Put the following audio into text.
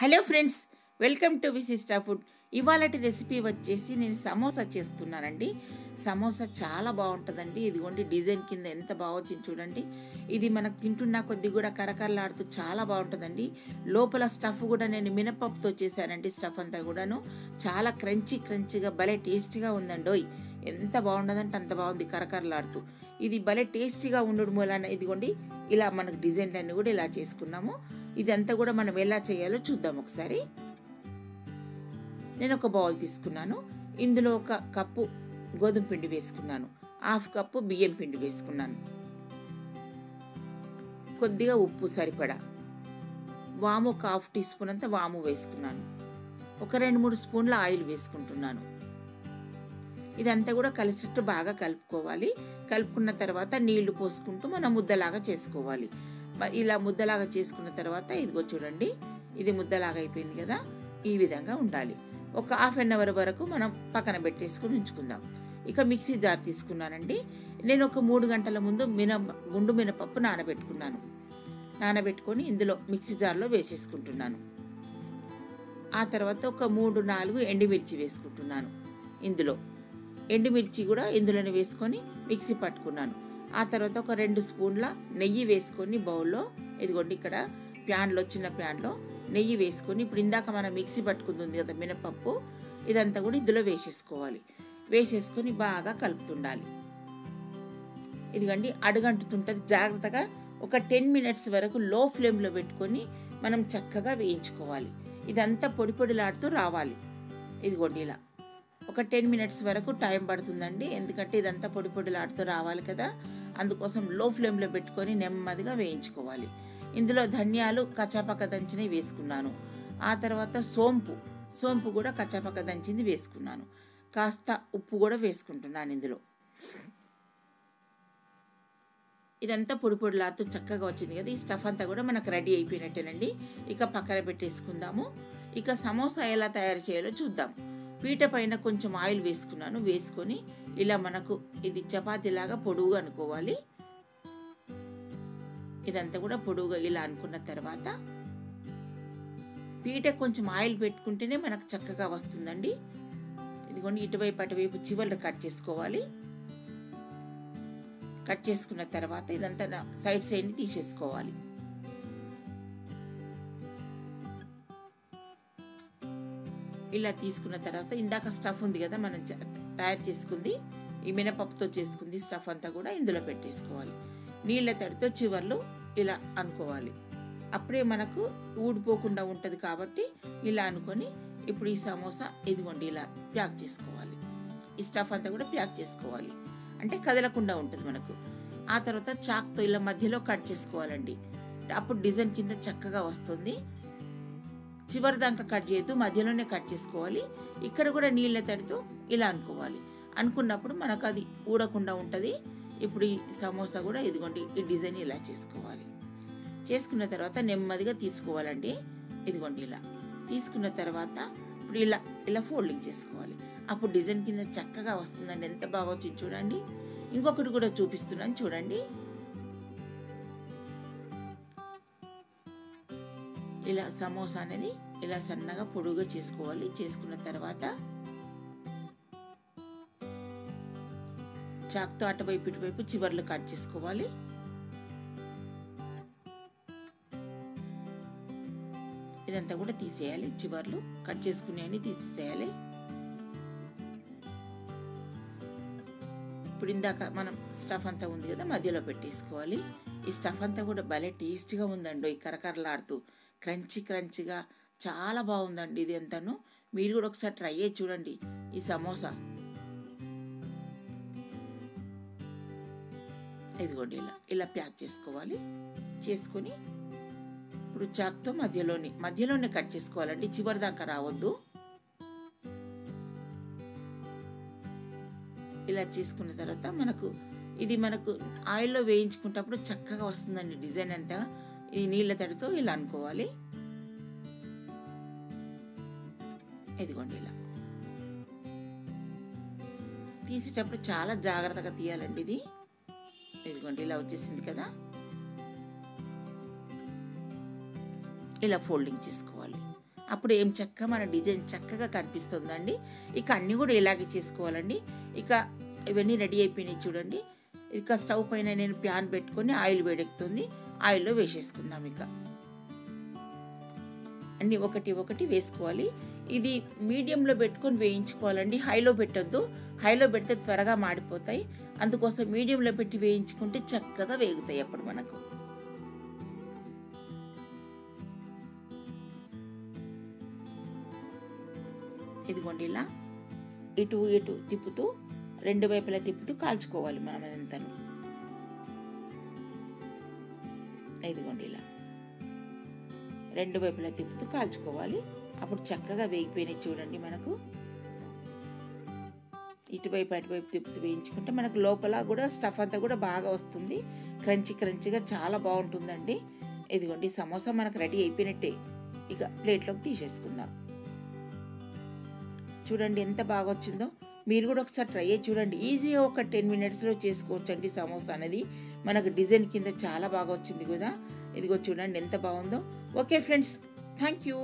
Hello friends, welcome to విశిష్ట food. ఇవాళటి recipe వచ్చేసి నేను సమోసా చేస్తున్నానండి. సమోసా చాలా బాగుంటుందండి. ఇదిగోండి డిజైన్ కింద ఎంత బాగా వచ్చింది చూడండి. ఇది మనకు తింటున్న కొద్ది కూడా కరకరలాడుతూ చాలా బాగుంటుందండి. లోపల స్టఫ్ కూడా నేను మినపప్పుతో చేశానండి. స్టఫ్ అంతా కూడాను చాలా క్రంచీగా భలే టేస్టీగా ఉందండి. ఎంత బాగుండదంటే అంత బాగుంది, కరకరలాడుతూ. ఇది భలే టేస్టీగా ఉండడం మూలాన ఇదిగోండి ఇలా మనకు డిజైన్లన్నీ కూడా ఇలా చేసుకున్నాము. ఇదంతా కూడా మనం ఎలా చేయాలో చూద్దాం ఒకసారి. నేను ఒక బౌల్ తీసుకున్నాను. ఇందులో ఒక కప్పు గోధుమ పిండి వేసుకున్నాను, హాఫ్ కప్పు బియ్యం పిండి వేసుకున్నాను, కొద్దిగా ఉప్పు సరిపడా, వాము ఒక హాఫ్ టీ స్పూన్ అంతా వాము వేసుకున్నాను, ఒక 2-3 స్పూన్ల ఆయిల్ వేసుకుంటున్నాను. ఇదంతా కూడా కలిసినట్టు బాగా కలుపుకోవాలి. కలుపుకున్న తర్వాత నీళ్లు పోసుకుంటూ మనం ముద్దలాగా చేసుకోవాలి. ఇలా ముద్దలాగా చేసుకున్న తర్వాత ఇదిగో చూడండి, ఇది ముద్దలాగా అయిపోయింది కదా. ఈ విధంగా ఉండాలి. ఒక హాఫ్ అన్ అవర్ వరకు మనం పక్కన పెట్టేసుకుని ఉంచుకుందాం. ఇక మిక్సీ జార్ తీసుకున్నానండి. నేను ఒక 3 గంటల ముందు గుండు మినపప్పు నానబెట్టుకొని ఇందులో మిక్సీ జార్లో వేసేసుకుంటున్నాను. ఆ తర్వాత ఒక 3-4 ఎండుమిర్చి వేసుకుంటున్నాను. ఇందులో ఎండుమిర్చి కూడా ఇందులోనే వేసుకొని మిక్సీ పట్టుకున్నాను. ఆ తర్వాత ఒక 2 స్పూన్ల నెయ్యి వేసుకొని బౌల్లో, ఇదిగోండి ఇక్కడ ప్యాన్లో, చిన్న ప్యాన్లో నెయ్యి వేసుకొని ఇప్పుడు ఇందాక మనం మిక్సీ పట్టుకుంటుంది కదా మినపప్పు, ఇదంతా కూడా ఇందులో వేసేసుకోవాలి. వేసేసుకొని బాగా కలుపుతుండాలి. ఇదిగోండి అడుగంటుతుంటుంది. జాగ్రత్తగా ఒక 10 మినిట్స్ వరకు లో ఫ్లేమ్లో పెట్టుకొని మనం చక్కగా వేయించుకోవాలి. ఇదంతా పొడిలాడుతూ రావాలి. ఇదిగోండి ఇలా ఒక 10 మినిట్స్ వరకు టైం పడుతుందండి. ఎందుకంటే ఇదంతా పొడిలాడుతూ రావాలి కదా, అందుకోసం లో ఫ్లేమ్లో పెట్టుకొని నెమ్మదిగా వేయించుకోవాలి. ఇందులో ధనియాలు కచ్చాపక్క దంచినవి వేసుకున్నాను. ఆ తర్వాత సోంపు కూడా కచ్చాపక్క దంచింది వేసుకున్నాను. కాస్త ఉప్పు కూడా వేసుకుంటున్నాను ఇందులో. ఇదంతా పొడిలాడుతూ చక్కగా వచ్చింది కదా. ఈ స్టఫ్ అంతా కూడా మనకు రెడీ అయిపోయినట్టేనండి. ఇక పక్కన పెట్టేసుకుందాము. ఇక సమోసా ఎలా తయారు చేయాలో చూద్దాం. పీట పైన కొంచెం ఆయిల్ వేసుకున్నాను. వేసుకొని ఇలా మనకు ఇది చపాతీలాగా పొడువుగా అనుకోవాలి. ఇదంతా కూడా పొడువుగా ఇలా అనుకున్న తర్వాత పీట కొంచెం ఆయిల్ పెట్టుకుంటేనే మనకు చక్కగా వస్తుందండి. ఇదిగోండి ఇటువైపు అటువైపు చివర్లు కట్ చేసుకోవాలి. కట్ చేసుకున్న తర్వాత ఇదంతా సైడ్ని తీసేసుకోవాలి. ఇలా తీసుకున్న తర్వాత ఇందాక స్టఫ్ ఉంది కదా మనం తయారు చేసుకుంది, ఈ మినపప్పుతో చేసుకుంది స్టఫ్ అంతా కూడా ఇందులో పెట్టేసుకోవాలి. నీళ్ళ తడితో చివర్లు ఇలా అనుకోవాలి. అప్పుడే మనకు ఊడిపోకుండా ఉంటుంది కాబట్టి ఇలా అనుకొని ఇప్పుడు ఈ సమోసా ఇదిగోండి ఇలా ప్యాక్ చేసుకోవాలి. ఈ స్టఫ్ అంతా కూడా ప్యాక్ చేసుకోవాలి, అంటే కదలకుండా ఉంటుంది మనకు. ఆ తర్వాత చాక్తో ఇలా మధ్యలో కట్ చేసుకోవాలండి. అప్పుడు డిజైన్ కింద చక్కగా వస్తుంది. చివరి దాకా కట్ చేయొద్దు, మధ్యలోనే కట్ చేసుకోవాలి. ఇక్కడ కూడా నీళ్ళ తడితో ఇలా అనుకోవాలి. అనుకున్నప్పుడు మనకు అది ఊడకుండా ఉంటుంది. ఇప్పుడు ఈ సమోసా కూడా ఇదిగోండి ఈ డిజైన్ ఇలా చేసుకోవాలి. చేసుకున్న తర్వాత నెమ్మదిగా తీసుకోవాలండి. ఇదిగోండి ఇలా తీసుకున్న తర్వాత ఇప్పుడు ఇలా ఫోల్డింగ్ చేసుకోవాలి. అప్పుడు డిజైన్ కింద చక్కగా వస్తుందండి. ఎంత బాగా వచ్చింది చూడండి. ఇంకొకటి కూడా చూపిస్తున్నాను చూడండి. ఇలా సమోసా అనేది ఇలా సన్నగా పొడుగుగా చేసుకోవాలి. చేసుకున్న తర్వాత చాక్తో అటువైపు ఇటువైపు చివర్లు కట్ చేసుకోవాలి. ఇదంతా కూడా తీసేయాలి. చివర్లు కట్ చేసుకునేవన్నీ తీసేయాలి. ఇప్పుడు ఇందాక మనం స్టఫ్ అంతా ఉంది కదా మధ్యలో పెట్టేసుకోవాలి. ఈ స్టఫ్ అంతా కూడా భలే టేస్టీగా ఉందండి. కరకరలాడుతూ క్రంచీగా చాలా బాగుందండి. ఇది అంతాను మీరు కూడా ఒకసారి ట్రై చేసి చూడండి ఈ సమోసా. ఇదిగోండి ఇలా ప్యాక్ చేసుకోవాలి. చేసుకొని ఇప్పుడు చాక్తో మధ్యలోనే కట్ చేసుకోవాలండి. చివరి దాకా రావద్దు. ఇలా చేసుకున్న తర్వాత మనకు ఆయిల్లో వేయించుకున్నప్పుడు చక్కగా వస్తుందండి డిజైన్ అంతా. ఈ నీళ్ళ తడితో ఇలా అనుకోవాలి. ఇదిగోండి ఇలా తీసేటప్పుడు చాలా జాగ్రత్తగా తీయాలండి. ఇదిగోండి ఇలా వచ్చేసింది కదా. ఇలా ఫోల్డింగ్ చేసుకోవాలి. అప్పుడు ఏం చక్కగా మన డిజైన్ చక్కగా కనిపిస్తుందండి. ఇక అన్నీ కూడా ఇలాగే చేసుకోవాలండి. ఇక ఇవన్నీ రెడీ అయిపోయినాయి చూడండి. ఇక స్టవ్ పైన నేను ప్యాన్ పెట్టుకొని ఆయిల్ వేడెక్కుతుంది. ఆయిల్లో వేసేసుకుందాం. ఇక అన్నీ ఒకటి ఒకటి వేసుకోవాలి. ఇది మీడియంలో పెట్టుకొని వేయించుకోవాలండి. హైలో పెట్టొద్దు. హైలో పెడితే త్వరగా మాడిపోతాయి. అందుకోసం మీడియంలో పెట్టి వేయించుకుంటే చక్కగా వేగుతాయి అప్పుడు మనకు. ఇదిగోండి ఇలా ఇటు ఇటు తిప్పుతూ రెండు వైపులా తిప్పుతూ కాల్చుకోవాలి మనం అదంతాను. ఇదిగోండి ఇలా రెండు వైపులా తిప్పుతూ కాల్చుకోవాలి. అప్పుడు చక్కగా వేగిపోయినాయి చూడండి. మనకు ఇటువైపు అటువైపు తిప్పుతూ వేయించుకుంటే మనకు లోపల కూడా స్టఫ్ అంతా కూడా బాగా వస్తుంది. క్రంచీ క్రంచీగా చాలా బాగుంటుందండి. ఇదిగోండి సమోసా మనకు రెడీ అయిపోయినట్టే. ఇక ప్లేట్లోకి తీసేసుకుందాం. చూడండి ఎంత బాగా వచ్చిందో. మీరు కూడా ఒకసారి ట్రై చేసి చూడండి. ఈజీగా ఒక 10 మినిట్స్లో చేసుకోవచ్చు అండి సమోసా అనేది. మనకు డిజైన్ కింద చాలా బాగా వచ్చింది కదా. ఇదిగో చూడండి ఎంత బాగుందో. Okay friends, thank you.